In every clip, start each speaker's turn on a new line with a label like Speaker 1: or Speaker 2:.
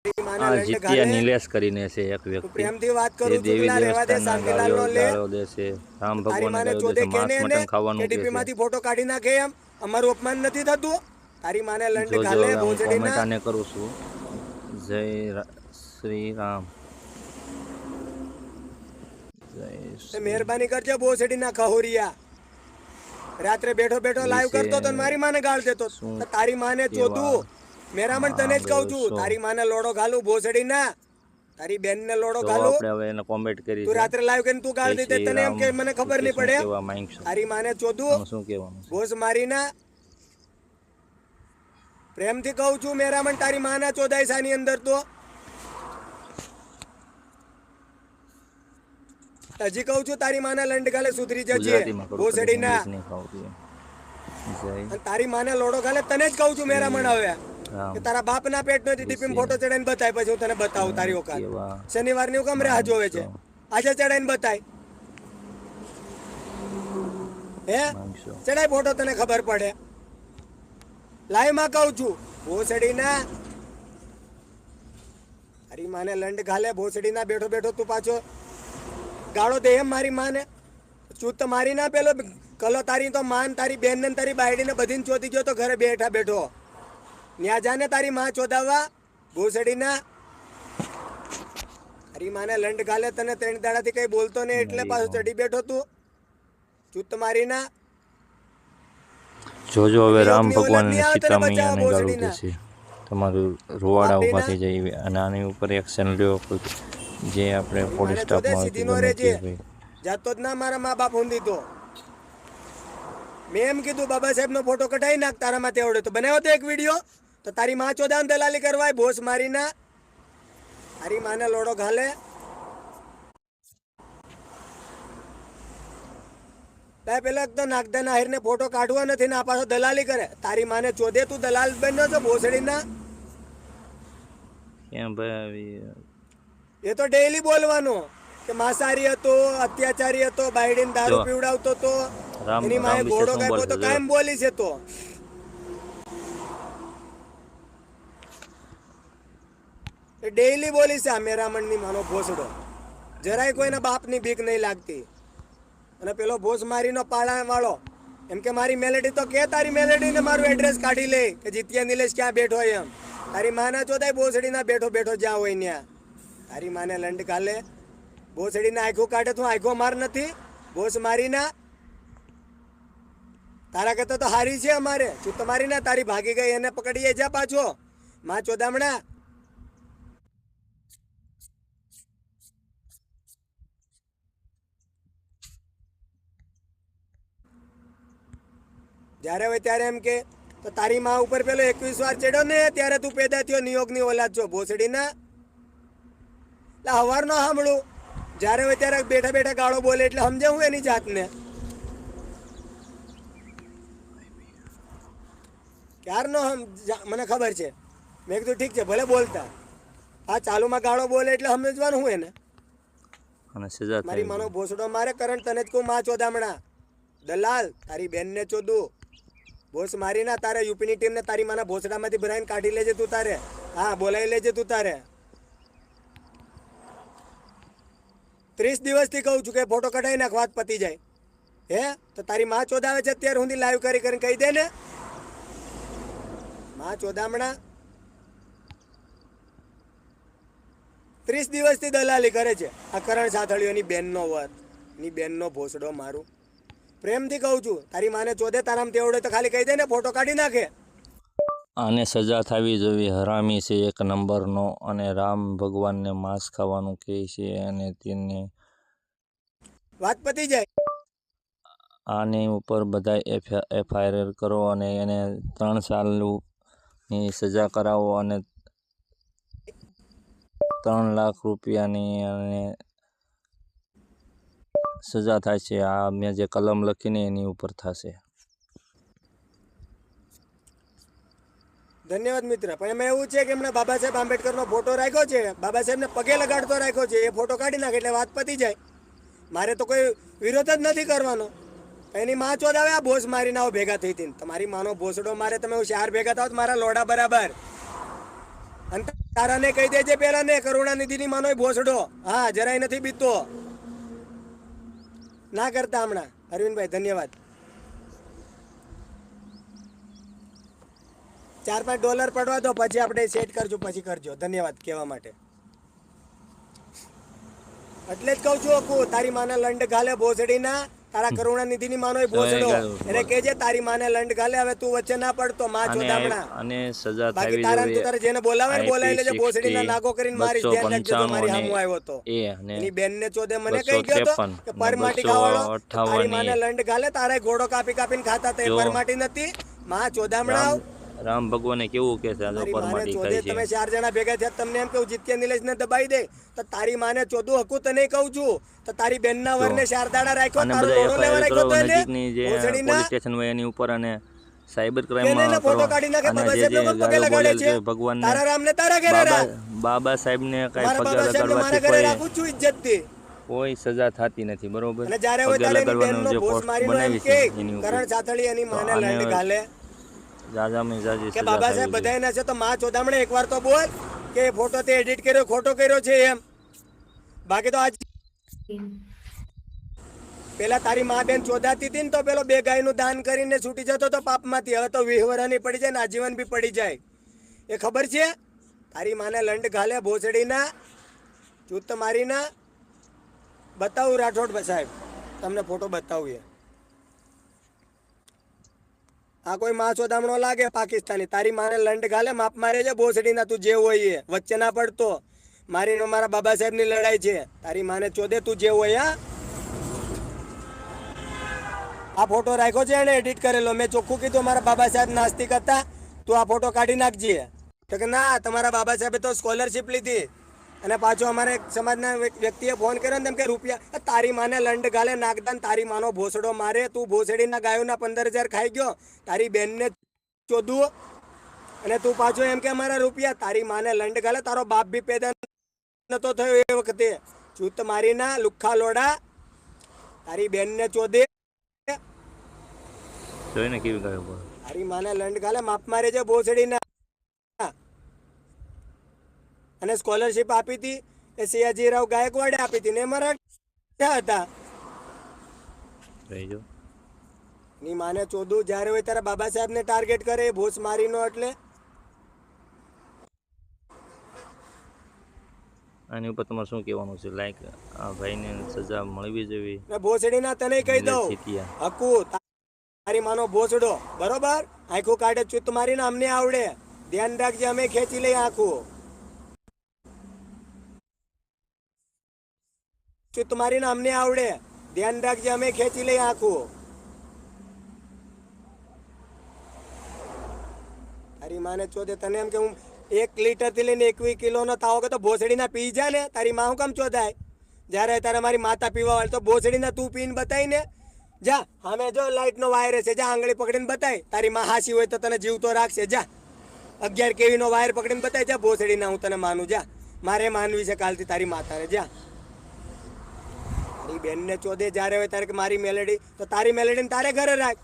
Speaker 1: આ જીત્યા નિલેશ કરીને છે એક વ્યક્તિ
Speaker 2: પ્રેમથી વાત કરું છું
Speaker 1: દેવી
Speaker 2: પેલા રહેવા દે
Speaker 1: દેવસ્થાનના
Speaker 2: શાંતિલાલ નો લે
Speaker 1: ગાળો દેશે રામ
Speaker 2: તારી
Speaker 1: ભગવાને
Speaker 2: માને
Speaker 1: કહ્યું
Speaker 2: ચોદે
Speaker 1: છે માંસ
Speaker 2: કેને
Speaker 1: મટન ખાવાનું કે
Speaker 2: ટીપી
Speaker 1: છે
Speaker 2: માંથી ફોટો કાઢી નાખે એમ અમારું અપમાન નથી થતું તારી માને લંડ
Speaker 1: જોજો
Speaker 2: ઘાલે
Speaker 1: હવે હું
Speaker 2: ભોસડી
Speaker 1: કોમેન્ટ
Speaker 2: ના
Speaker 1: આને કરું છું શ્રી રામ
Speaker 2: મહેરબાની કરજો ભોસડી ના ખહોરિયા રાત્રે બેઠો બેઠો લાઈવ કરતો તો મારી માને ગાળ દેતો તારી માને ચોદું મેરામણ તને જ કહું છું તારી માને લોડો ઘાલું ભોસડી ના તારી બેન ને લોડો ઘાલું
Speaker 1: આપણે હવે એને કોમેન્ટ કરી
Speaker 2: તું રાત્રે લાઈવ કરીને તું ગાળ દે તને એમ કે મને ખબર નહીં પડે તારી માને ચોદું
Speaker 1: શું કહેવાનું
Speaker 2: ભોસ મારી ના પ્રેમથી કહું છું મેરામણ તારી માના ચોદાઈ સાની અંદર તો હજી કહું છું તારી માના લંડ ગાલે સુધરી જજે ભોસડી ના તારી માને લોડો ગાલે તને જ કહું છું મેરામણ હવે કે તારા બાપ ના પેટ નો ટીપી ફોટો ચડાઈને બતાય પછી હું તને બતાવું તારી ઓકાત શનિવાર ની હુકમ રાહ જોવે છે આજે ચડાઈને બતાય હે ચડાય ફોટો તને ખબર પડે લાઈવ માં કહું છું ભોસડી ના તારી માને લંડ ઘાલે ભોસડી ના બેઠો બેઠો તું પાછો ગાળો દે એમ મારી માને ચૂત તો મારી ના પેલો કલો તારી તો માન તારી બેન ને તારી બાયડી ને બધી ચોતી ગયો તો ઘરે બેઠા બેઠો ન્યા જાને તારી માં ચોદાવા ભોસડી ના તારી માને લંડ ઘાલે તને 3 દાડાથી કઈ બોલતો ને એટલે પાછો ચડી બેઠો તું ચૂત મારી ના
Speaker 1: જોજો હવે રામ ભગવાન સીતા મૈયાને ગાળું દેશે તમારું રોવાડા ઉભા થઈ જાય અને આની ઉપર એક્શન લ્યો જે આપણે પોલીસ સ્ટાફમાં
Speaker 2: જાતો જ ના મારા મા બાપ ઊંધી તો મેં એમ કીધું બાબા સાહેબ નો ફોટો કઢાઈ નાખ તારામાં તેવડે તો બનાવ્યો તો એક વિડીયો તો તારી માં ચોદાન દલાલી કરવાય ભોસ મારી ના તારી માને લોડો ઘાલે પેલા તો નાગદાન આહિર ને ફોટો કાઢવા નથી ને આ પાછો દલાલી કરે તારી માને ચોદે તું દલાલ બન્યો છો ભોસડી ના એ તો ડેઈલી બોલવાનું કે માંસાહારી હતો અત્યાચારી હતો બાયડીને દારૂ પીવડાવતો તો એની માએ ઘોડો કાપ્યો તો કાયમ બોલી છે તો ડેઈલી બોલી છે આ મેરામણ ની માનો ભોસડો જરાય કોઈના બાપ ની બીક નહીં લાગતી અને પેલો ભોસ મારીનો પાળા વાળો એમ કે મારી મેલેડી તો કે તારી મેલેડી ને મારું એડ્રેસ કાઢી લે કે જીત્યા નિલેશ ક્યાં બેઠો હોય એમ તારી માના ચોદાય ભોસડી ના બેઠો બેઠો જ્યાં હોય ત્યાં તારી માને લંડ કાલે ભોસડી ના આંખો કાઢે તું આંખો માર નથી ભોસ મારી ના તારા કરતા તો હારી છે અમારે તું તમારી ના તારી ભાગી ગઈ એને પકડીએ જા પાછો માં ચોદામણા જ્યારે હોય ત્યારે એમ કે તો તારી માં ઉપર પેલો 21 વાર ચડ્યો ને ત્યારે તું પેદા થયો નિયોગ ની ઓલાદ છો ભોસડી ના એટલે હવાર નો સાંભળું જ્યારે હોય ત્યારે બેઠા બેઠા ગાળો બોલે એટલે સમજે હું એની જાતને ક્યારનો મને ખબર છે મેં કીધું ઠીક છે ભલે બોલતા આ ચાલુમાં ગાળો બોલે એટલે સમજવાનું હું એને મારી માનો ભોસડો મારે કરંટ તને જ કહું માં ચોદામણા દલાલ તારી બેન ને ચોદું બોસ મારી ના તારે યુપીની ટીમ ને તારી માના ભોસડામાંથી ભરાઈને કાઢી લેજે તું તારે હા બોલાવી લેજે તું તારે 30 દિવસથી કહું છું કે ફોટો કઢાઈ નાખ વાત પતી જાય હે તો તારી માં ચોદાવે છે અત્યારે હું લાઈવ કરીને કહી દે ને માં ચોદામણા 30 દિવસથી દલાલી કરે છે આ કરણ સાથળીઓની બેનનો વર ની બેનનો ભોસડો મારું પ્રેમથી કહું છું તારી માને ચોદે તારામ તેવડે તો ખાલી કહી દે ને ફોટો કાઢી નાખે
Speaker 1: આને સજા થવી જોઈએ હરામી છે એક નંબરનો અને રામ ભગવાનને માંસ ખાવાનું કહે છે અને તેને
Speaker 2: વાત પતી જાય
Speaker 1: આની ઉપર બધા એફઆઈઆર કરો અને એને 3 સાલની સજા કરાવો અને 3 લાખ રૂપિયાની અને સજા થાય છે આ મેં જે કલમ લખીને એની ઉપર થશે
Speaker 2: ધન્યવાદ મિત્ર પણ એમાં એવું છે કે હમણાં બાબા સાહેબ આંબેડકરનો ફોટો રાખ્યો છે બાબા સાહેબને પગે લગાડતો રાખ્યો છે એ ફોટો કાઢી નાખે એટલે વાત પતી જાય મારે તો કોઈ વિરોધ જ નથી કરવાનો એની માં ચોદ આવે આ બોસ મારીને આવો ભેગા થઈ હતી તમારી માનો ભોસડો મારે તમે 4 ભેગા થાવ મારા લોડા બરાબર તારાને કહી દેજે પેલા ને કરુણાનિધિની માનો ભોસડો. હા જરાય નથી બીતો. ના કરતા હમણાં. અરવિંદભાઈ ધન્યવાદ. $4-5 પડવા દો પછી આપણે સેટ કરજો પછી કરજો. ધન્યવાદ કહેવા માટે. એટલે જ કહું છું અકુ તારી માને લંડ ઘાલે ભોસડીના તારા કરુણાનિધિની માનો ભોસડો એને કહેજે તારી માને લંડ ઘાલે. હવે તું વચ્ચે ના પડતો માં ચોદામણા.
Speaker 1: અને સજા
Speaker 2: બાકી
Speaker 1: થવી
Speaker 2: તારા તું
Speaker 1: જોઈએ.
Speaker 2: તારે જેને બોલાવે ને બોલાવી લેજે. ભોસડીના નાગો કરીને મારી ધ્યાન રાખજો તો મારી સામું આવ્યો તો એની બેન ને ચોદે મને કઈ ગયો તો કે પરમાટી ખાવાળો તારી માને લંડ ઘાલે. તારે ઘોડો કાપી કાપીને ખાતા તે પરમાટી નથી માં ચોદામણા.
Speaker 1: રામ ભગવાને કેવું કે છે આ જો પરમાટી ખાય છે.
Speaker 2: તમે 4 જણા ભેગા થયા તમને એમ કહું જીત્યા નિલેશ ને દબાઈ દે તો તારી માને ચોદું હકું તને કહું છું તો તારી બેન ના વરને 4 દાડા રાખ્યો તારો રોડો લેવા રાખ્યો તો એને
Speaker 1: નજીકની જે પોલીસ સ્ટેશન હોય એની ઉપર અને સાયબર ક્રાઇમ
Speaker 2: એને ફોટો કાઢી નાખે બાબા સાહેબ ને પગે લગાડે છે.
Speaker 1: ભગવાન
Speaker 2: તારા રામ ને તારા ઘરે રાખ.
Speaker 1: બાબા સાહેબ ને કઈ
Speaker 2: મારા
Speaker 1: પગે
Speaker 2: બાબા સાહેબ ને મારા ઘરે
Speaker 1: લગાડવાથી
Speaker 2: રાખું છું ઇજ્જત થી.
Speaker 1: કોઈ સજા થતી નથી બરોબર.
Speaker 2: અને જ્યારે હોય
Speaker 1: પગે
Speaker 2: ત્યારે એની
Speaker 1: લગાડવાનું
Speaker 2: બેનનો
Speaker 1: જે
Speaker 2: ભોસ
Speaker 1: પોસ્ટ
Speaker 2: મારીનો એમ
Speaker 1: બનાવી
Speaker 2: કે
Speaker 1: છે એની ઉપર
Speaker 2: કરણ સાથળી એની માને લંડ ઘાલે.
Speaker 1: જાજામાં જાજી
Speaker 2: કે
Speaker 1: સજા
Speaker 2: બાબા
Speaker 1: થવી
Speaker 2: સાહેબ
Speaker 1: જોઈએ.
Speaker 2: બધાય ના છે તો માં ચોદામણે એકવાર તો બોલ કે ફોટો તે એડિટ કર્યો ખોટો કર્યો છે એમ. બાકી તો આજ પેલા તારી માં બેન ચોદાતી હતી ને તો પેલો 2 ગાયનું દાન કરીને છૂટી જતો તો પાપમાંથી. હવે તો 20 વર્ષની પડી જાય ને આજીવન બી પડી જાય. એ ખબર છે તારી માને લંડ ઘાલે ભોસડીના ચૂત મારીના. બતાવું રાઠોડ સાહેબ તમને ફોટો બતાવું. આ કોઈ માં ચોદામણો લાગે પાકિસ્તાની. તારી માને લંડ ઘાલે માપ મારે છે ભોસડીના. તું જે હોય એ વચ્ચે ના પડતો. મારી નો મારા બાબા સાહેબ ની લડાઈ છે. તારી માને ચોદે તું જે હોય. આ ફોટો રાખ્યો છે એને એડિટ કરેલો. મેં ચોખ્ખું કીધું મારા બાબા સાહેબ નાસ્તિક હતા તું આ ફોટો કાઢી નાખજે. તો કે ના તમારા બાબા સાહેબે તો સ્કોલરશિપ લીધી. અને પાછો અમારા એક સમાજના વ્યક્તિએ ફોન કર્યો ને તેમ કે રૂપિયા તારી માને લંડ ઘાલે નાખદાન તારી માનો ભોસડો મારે. તું ભોસડીના ગાયોના 15,000 ખાઈ ગયો. તારી બેનને ચોદું અને તું પાછો એમ કે અમારા રૂપિયા. તારી માને લંડ ઘાલે. તારો બાપ બી પેદા નતો થયો એ વખતે. ચૂત મારીના લુખ્ખા લોડા. તારી બેનને ચોદે
Speaker 1: જોઈને કેવી ગયો.
Speaker 2: તારી માને લંડ ઘાલે માપ મારે છે ભોસડીના. અને સ્કોલરશિપ આપી હતી એ સિયાજીરાવ ગાયકવાડે આપી હતી ને મરાઠા હતા. ની માને ચોદું જ્યારે હોય ત્યારે બાબા સાહેબ ને ટાર્ગેટ કરે ભોસ મારીનો. એટલે
Speaker 1: આની ઉપર તમારે શું કહેવાનું છે? લાઈક આ ભાઈને સજા મળવી જોઈએ.
Speaker 2: ભોસડીના તને કહી દઉં હકુ તારી માનો ભોસડો બરોબર. આખું કાઢે ચૂત મારીને અમને આવડે. ધ્યાન રાખજે અમે ખેંચી લઈએ આખું. ચૂત મારીને અમને આવડે. ધ્યાન રાખજે અમે ખેંચી લઈએ આખું. તારી માને ચોદે તને એમ કે હું 1 લીટર થી લઈને 21 કિલોનો તાવો કે તો ભોસડીના પી જા ને. તારી માં હું કામ ચોદાય? જ્યારે તારે મારી માતા પીવા વાળી તો ભોસડીના તું પીને બતાવી ને. જા અમે જો લાઈટ નો વાયર છે. જા આંગળી પકડીને બતાય. તારી માં હાસી હોય તો તને જીવતો રાખશે. જા 11 kV નો વાયર પકડીને બતાય. જા ભોસડીના હું તને માનું. જા મારે માનવી છે કાલથી તારી માતાને. જા તારી બેન ને ચોદે જ્યારે હોય ત્યારે મારી મેલેડી તો તારી મેલેડી તારે घरे राख.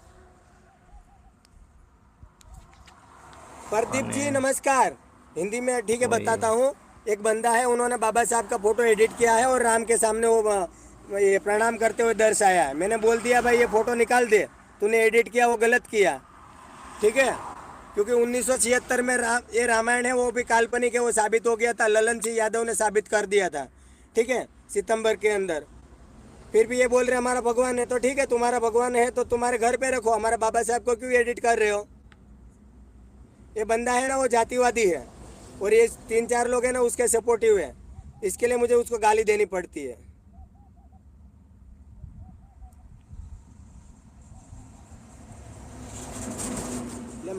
Speaker 2: प्रदीप जी नमस्कार. हिंदी में ठीक है बताता हूँ. एक बंदा है उन्होंने बाबा साहब का फोटो एडिट किया है और राम के सामने वो ये प्रणाम करते हुए दर्शाया है. मैंने बोल दिया भाई ये फोटो निकाल दे. तूने एडिट किया वो गलत किया. ठीक है क्योंकि 1976 में ये रामायण है वो भी काल्पनिक है. वो साबित हो गया था. ललन सिंह यादव ने साबित कर दिया था. ठीक है सितंबर के अंदर. फिर भी ये बोल रहे हमारा भगवान है. तो ठीक है तुम्हारा भगवान है तो तुम्हारे घर पे रखो. हमारे बाबा साहब को क्यों एडिट कर रहे हो? ये बंदा है ना वो जातिवादी है और ये 3-4 लोग हैं ना उसके सपोर्टिव है. इसके लिए मुझे उसको गाली देनी पड़ती है.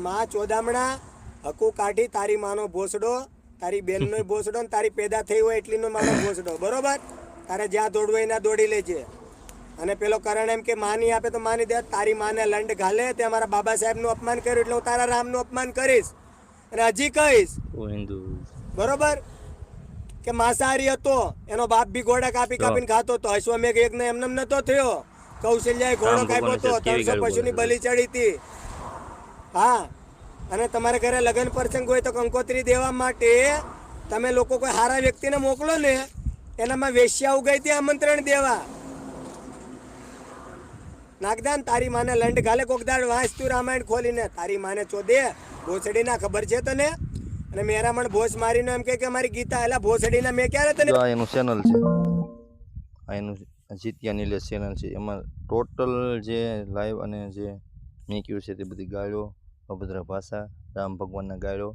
Speaker 2: माँ चौदामणा हकू काढ़ी तारी मानो भोसडो. तारी बेन नो भोसडो तारी पैदा थई होय એટલી નો માનો ભોસડો બરોબર. તારે જ્યાં દોડવું હોય ના દોડી લેજે. અને પેલો કરણ એમ કે માની આપે તો માની દે. તારી માને લંડ ઘાલે તે અમારા બાબા સાહેબનું અપમાન કર્યું એટલે હું તારા રામનું અપમાન કરીશ. અને હજી કહીશ બરોબર કે માંસાહારી હતો. એનો બાપ બી ઘોડા કાપી કાપીને ખાતો હતો. અશ્વમેઘ યજ્ઞ એમનેમ નતો થયો. કૌશલ્યાએ ઘોડો કાપ્યો હતો. 300 પશુની બલિ ચડી હતી. હા અને તમારે ઘરે લગ્ન પ્રસંગ હોય તો કંકોત્રી દેવા માટે તમે લોકો કોઈ સારા વ્યક્તિને મોકલો ને, એનામાં વેશ્યા ઉગાઈ ત્યાં આમંત્રણ દેવા. નાગદાન તારી માને લંડ ગાલે કોકદાડ વાંચ તું રામાયણ ખોલીને, તારી માને ચોદે ભોસડીના ખબર છે તને? અને મેરામણ ભોસ મારીનો એમ કે મારી ગીતા એલા ભોસડીના મેં ક્યારે તને.
Speaker 1: આ એનું ચેનલ છે, આ એનું જીત્યા નિલેશ ચેનલ છે. એમાં ટોટલ જે લાઈવ અને જે મેં કહ્યું છે તે બધી ગાળો, અભદ્ર ભાષા, રામ ભગવાનના ગાળો,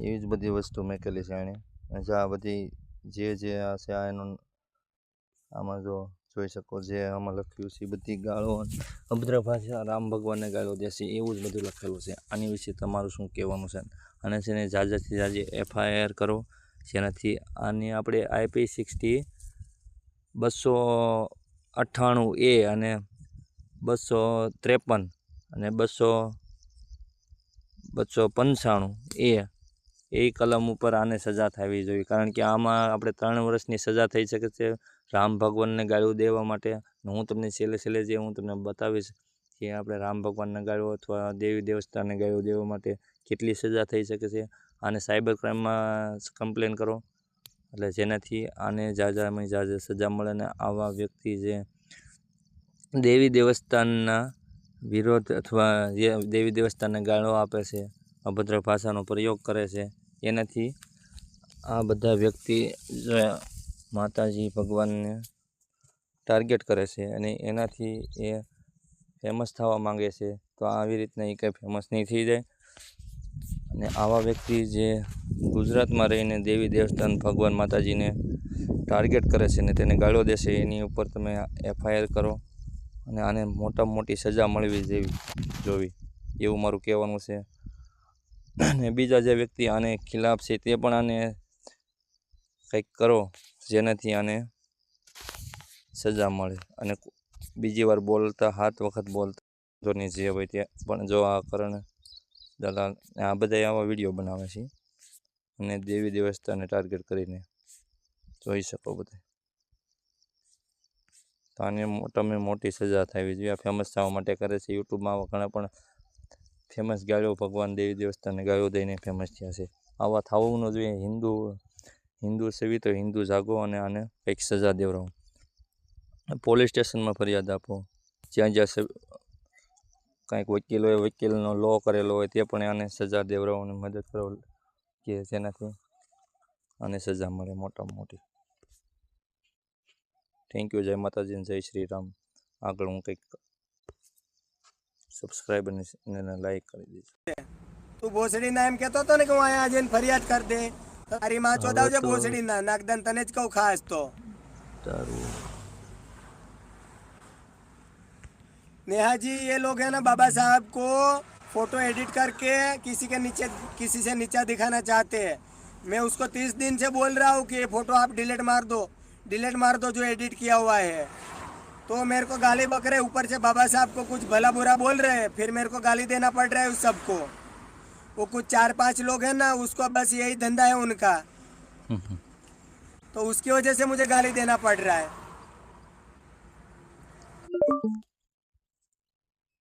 Speaker 1: એવી જ બધી વસ્તુ મેકેલી છે એણે. અને આ બધી જે આ છે આ એનું આમાં જો જોઈ શકો, જે આમાં લખ્યું છે એ બધી ગાળો, અભદ્ર ભાષા, રામ ભગવાનને ગાળો દેશે, એવું જ બધું લખેલું છે. આની વિશે તમારું શું કહેવાનું છે? અને છે ને જાજાથી જાજી FIR કરો, જેનાથી આની આપણે IP60 298A અને 253 અને 295A એ કલમ ઉપર આને સજા થવી જોઈએ. કારણ કે આમાં આપણે 3 વર્ષની સજા થઈ શકે છે રામ ભગવાનને ગાળો દેવા માટે. હું તમને છેલ્લે જે હું તમને બતાવીશ કે આપણે રામ ભગવાનને ગાળો અથવા દેવી દેવતાને ગાળો દેવા માટે કેટલી સજા થઈ શકે છે. આને સાયબર ક્રાઇમમાં કમ્પ્લેન કરો, એટલે જેનાથી આને જાજામાં જાજા સજા મળે. ને આવા વ્યક્તિ જે દેવી દેવસ્થાનના વિરોધ અથવા જે દેવી દેવસ્થાનને ગાળો આપે છે, અભદ્ર ભાષાનો પ્રયોગ કરે છે, એનાથી આ બધા વ્યક્તિ માતાજી ભગવાનને ટાર્ગેટ કરે છે અને એનાથી એ ફેમસ થવા માંગે છે. તો આવી રીતના એ કંઈ ફેમસ નહીં થઈ જાય. અને આવા વ્યક્તિ જે ગુજરાતમાં રહીને દેવી દેવસ્થાન ભગવાન માતાજીને ટાર્ગેટ કરે છે ને તેને ગાળો દેશે, એની ઉપર તમે FIR કરો અને આને મોટામાં મોટી સજા મળવી જોવી, એવું મારું કહેવાનું છે. અને બીજા જે વ્યક્તિ આને ખિલાફ છે તે પણ આને કંઈક કરો જેનાથી આને સજા મળે. અને બીજી વાર બોલતા 7 વખત બોલતા જોની જે હોય તે પણ જો આ કરણ દલાલ આ બધા આવા વિડીયો બનાવે છે અને દેવી દેવસ્થાનને ટાર્ગેટ કરીને જોઈ શકો બધા. તો આને મોટામાં મોટી સજા થવી જોઈએ. આ ફેમસ થવા માટે કરે છે. યુટ્યુબમાં આવા ઘણા પણ ફેમસ ગાળો ભગવાન દેવી દેવસ્થાનને ગાળો દઈને ફેમસ થયા છે. આવા થવું ન જોઈએ. હિન્દુ સેવી તો હિન્દુ જાગો અને આને કંઈક સજા દેવડાવો. પોલીસ સ્ટેશનમાં ફરિયાદ આપો. જ્યાં કાંઈક વકીલ હોય, વકીલનો લો કરેલો હોય તે પણ આને સજા દેવડાવવાની મદદ કરો કે જેનાથી આને સજા મળે મોટામાં મોટી. Thank you. જય માતાજી, જય શ્રી રામ. આગળ હું કંઈક સબસ્ક્રાઈબ અને લાઈક કરી દઈશ.
Speaker 2: તું ભોસડીના એમ કહેતો હતો ને કે હું અહીંયા જઈને ફરિયાદ કરી દે, તારી માં ચોદાવજે ભોસડીના. નાગદાન તને જ કહું ખાસ તો.
Speaker 1: તારું
Speaker 2: नेहा जी, ये लोग हैं ना बाबा साहब को फोटो एडिट करके किसी से नीचा दिखाना चाहते हैं. मैं उसको 30 दिन से बोल रहा हूँ कि ये फोटो आप डिलीट मार दो जो एडिट किया हुआ है. तो मेरे को गाली बक रहे, ऊपर से बाबा साहब को कुछ भला बुरा बोल रहे हैं, फिर मेरे को गाली देना पड़ रहा है उस सबको. वो कुछ 4-5 लोग हैं ना, उसको बस यही धंधा है उनका, तो उसकी वजह से मुझे गाली देना पड़ रहा है.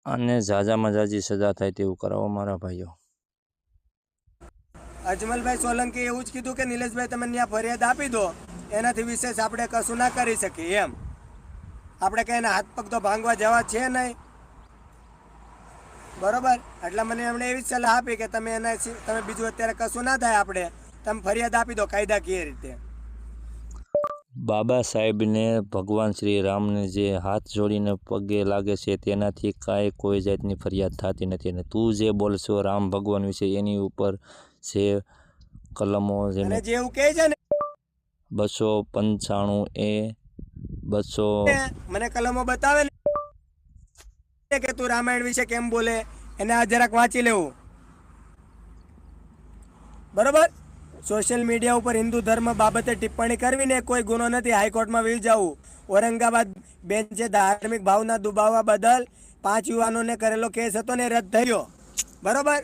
Speaker 1: આને જાજામાં જાજી સજા થાય તેવું કરાવો મારા ભાઈઓ.
Speaker 2: અજમલભાઈ સોલંકી એવું જ કીધું કે નિલેશભાઈ તમે ત્યાં ફરિયાદ આપી દો, એનાથી વિશેષ આપણે કશું ના કરી શકીએ એમ. આપણે કઈ હાથ પગ તો ભાંગવા જવા છે નહીં, બરોબર? એટલે મને એમણે એવી સલાહ આપી કે તમે બીજું અત્યારે કશું ના થાય, આપણે તમે ફરિયાદ આપી દો કાયદાકીય રીતે.
Speaker 1: બાબા સાહેબને ભગવાન શ્રી રામને જે હાથ જોડીને પગે લાગે છે તેનાથી કાંઈ કોઈ જાતની ફરિયાદ થતી નથી. અને તું જે બોલશો રામ ભગવાન વિશે એની ઉપર જે કલમો જેને
Speaker 2: જે એવું કહે છે ને
Speaker 1: 295A 200
Speaker 2: મને કલમો બતાવે ને કે તું રામાયણ વિશે કેમ બોલે, એને આ જરાક વાંચી લેવું, બરોબર? સોશિયલ મીડિયા ઉપર હિન્દુ ધર્મ બાબતે ટિપ્પણી કરવીને કોઈ ગુનો નથી, હાઈકોર્ટમાં વી જવું. ઔરંગાબાદ બેન્ચે ધાર્મિક ભાવના દુભાવવા બદલ 5 યુવાનોને કરેલો કેસ હતો ને રદ થયો, બરોબર?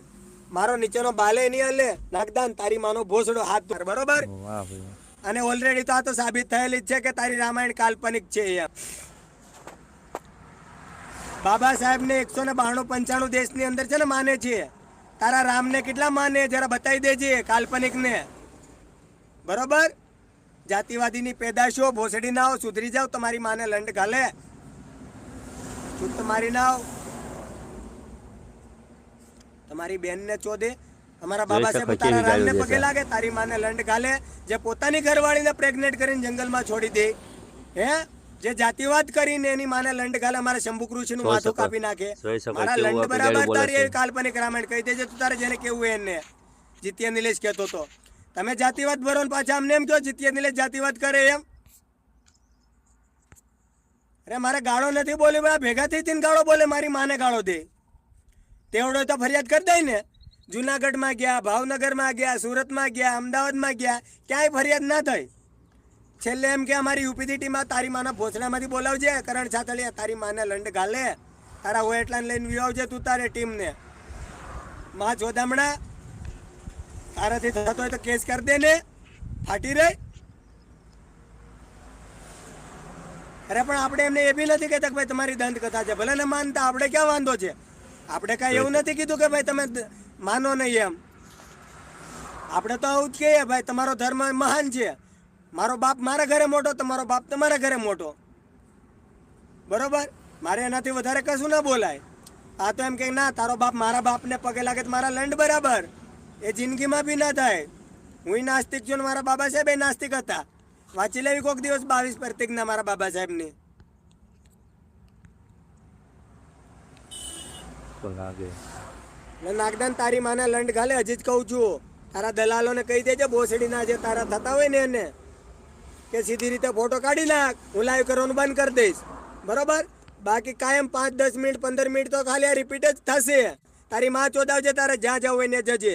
Speaker 2: મારો નીચેનો બાલે નહીં હલે, નાગદાન તારી માનો ભોસડો હાથ પર, બરોબર? અને ઓલરેડી તો આ તો સાબિત થયેલી જ છે કે તારી રામાયણ કાલ્પનિક છે. બાબા સાહેબ ને 192-95 દેશની અંદર છે ને માને છે. તારા રામને કેટલા માને જરા બતાવી દેજે, કાલ્પનિક ને. બરોબર? જાતિવાદીની પેદાશો, ભોસડી ના હો, સુધરી જાવ. તમારી માને લંડ ઘાલે, ચૂપ મારી ના આવ. તમારી બેનને ચોદે, અમારા બાબા સાહેબ તારા રામને પગે લાગે, તારી માને લંડ ઘાલે, જે પોતાની ઘરવાળીને પ્રેગ્નેન્ટ કરીને જંગલમાં છોડી દે, હે, જે જાતિવાદ કરીને એની માને લંડ ઘાલે, અમારા શંભુ કૃષિનું માથું કાપી નાખે. મારા લંડ બરાબર તારી એવી કાલ્પનિક રામાયણ કહી દેજે તું તારે જેને કેવું એને. જીત્યા નિલેશ કહેતો તો તમે જાતિવાદ ભરો ને પાછા અમને એમ કહો જીત્યા નિલેશ જાતિવાદ કરે એમ. અરે મારે ગાળો નથી બોલી, ભેગા થઈ ને ગાળો બોલે, મારી માને ગાળો દે. તેવડો તો ફરિયાદ કરી દઈ ને. જુનાગઢમાં ગયા, ભાવનગરમાં ગયા, સુરતમાં ગયા, અમદાવાદમાં ગયા, ક્યાંય ફરિયાદ ના થઈ. છેલ્લે એમ કે અમારી યુપીની ટીમમાં તારી માના ભોસડામાંથી બોલાવજે, કરણ છાતલિયા, તારી માને લંડ ઘાલે, તારા હોય એટલા લઈને વિવાવજે તું તારે ટીમને. માં ચોદામણા, તારાથી થતો હોય તો કેસ કરી દે ને, ફાટી રહે. અરે પણ આપણે એમને એ બી નથી કહેતા કે ભાઈ તમારી દંત કથા છે, ભલે ને માનતા, આપણે ક્યાં વાંધો છે? આપણે કાંઈ એવું નથી કીધું કે ભાઈ તમે માનો નહીં એમ. આપણે તો આવું જ કહીએ ભાઈ તમારો ધર્મ મહાન છે, મારો બાપ મારા ઘરે મોટો, તમારો બાપ તમારા ઘરે મોટો, બરોબર? મારે એનાથી વધારે કશું ના બોલાય. આ તો એમ કે ના તારો બાપ મારા બાપને પગે લાગે તો મારા લંડ બરાબર, એ જિંદગીમાં બી ના થાય. હું નાસ્તિક છું ને મારા બાબા સાહેબ એ નાસ્તિક હતા. વાંચી લેવી કોઈક દિવસ 22 પ્રતિજ્ઞા મારા બાબા સાહેબની. નાગદાન તારી માને લંડ ઘાલે, હજી જ કહું છું. તારા દલાલોને કહી દેજે ભોસડીના જે તારા થતા હોય ને એને કે સીધી રીતે ફોટો કાઢી નાખ, હું લાઈવ કરવાનું બંધ કરી દઈશ, બરોબર? બાકી કાયમ 5, 10 મિનિટ 15 મિનિટ તો ખાલી આ રિપીટ જ થશે. તારી માં ચોદાવજે, તારે જ્યાં જવું હોય ને જજે.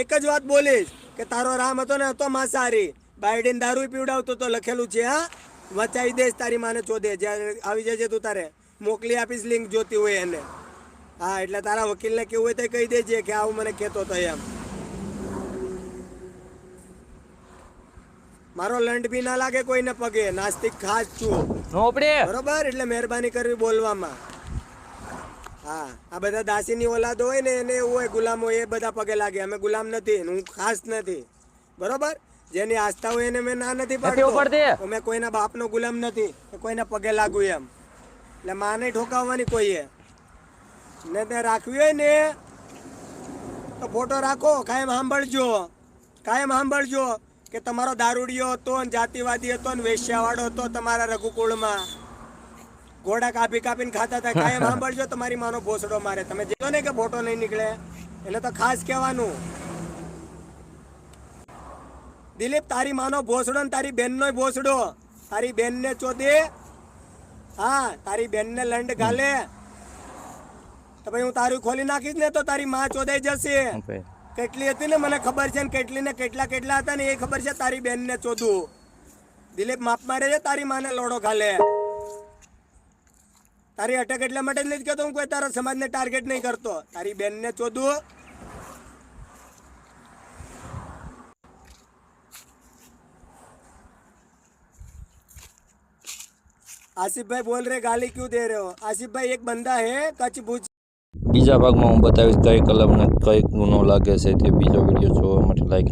Speaker 2: એક જ વાત બોલીશ કે તારો રામ હતો ને હતો માંસાહારી, બાઇડેન દારૂ પીવડાવતો તો લખેલું છે. હા, વચાઈ દઈશ તારી માને ચોદે, જ્યાં આવી જજે તું તારે મોકલી આપીશ લિંક જોતી હોય એને. હા, એટલે તારા વકીલને કેવું હોય તો કહી દેજે કે આવું મને કહેતો હતો એમ. મારો લંડ બી ના લાગે કોઈને પગે, નાસ્તિક ખાસ છું, બરોબર? એટલે મહેરબાની કરવી બોલવામાં. હા, આ બધા દાસીની ઓલાદો હોય ને એને એવું હોય ગુલામ હોય, એ બધા પગે લાગે. અમે ગુલામ નથી, હું ખાસ નથી, બરોબર? જેની આસ્થા હોય એને મેં ના નથી પાડતો. મેં કોઈના બાપનો ગુલામ નથી કે કોઈને પગે લાગુ એમ. એટલે માને ઠોકાવવાની કોઈએ ને તે રાખવી હોય ને તો ફોટો રાખો, કાયમ સાંભળજો, કાયમ સાંભળજો કે તમારો દારૂડિયો હતો ને જાતિવાદી હતો ને વેશ્યાવાળો હતો તમારા રઘુકુળમાં, ઘોડા કાપી કાપીને ખાતા હતા. કાયમ સાંભળજો, તમારી માનો ભોસડો મારે. તમે જીતો ને કે ફોટો નહીં નીકળે, એટલે તો ખાસ કહેવાનું. દિલીપ, તારી માનો ભોસડો ને તારી બેનનો ભોસડો, તારી બેનને ચોદે, હા, તારી બેનને લંડ ઘાલે તો ભાઈ હું તારું ખોલી નાખીશ ને તો તારી માં ચોદાઈ જશે. કેટલી હતી ને મને ખબર છે, ને કેટલી ને કેટલા હતા ને એ ખબર છે. તારી બેન ને ચોદું. દિલીપ, માપ મારે છે, તારી માને લોડો ઘાલે. તારી અટક એટલા માટે જ નથી કહેતો, હું કોઈ તારા સમાજને ટાર્ગેટ નહીં કરતો. તારી બેન ને ચોદું. आसिफ भाई बोल रहे गाली क्यों दे रहे हो? आसिफ भाई एक बंदा है कच्छ भुज.
Speaker 1: બીજા ભાગમાં હું બતાવીશ કઈ કલમને કઈ ગુનો લાગે છે તે બીજો વિડીયો જોવા માટે લાઈક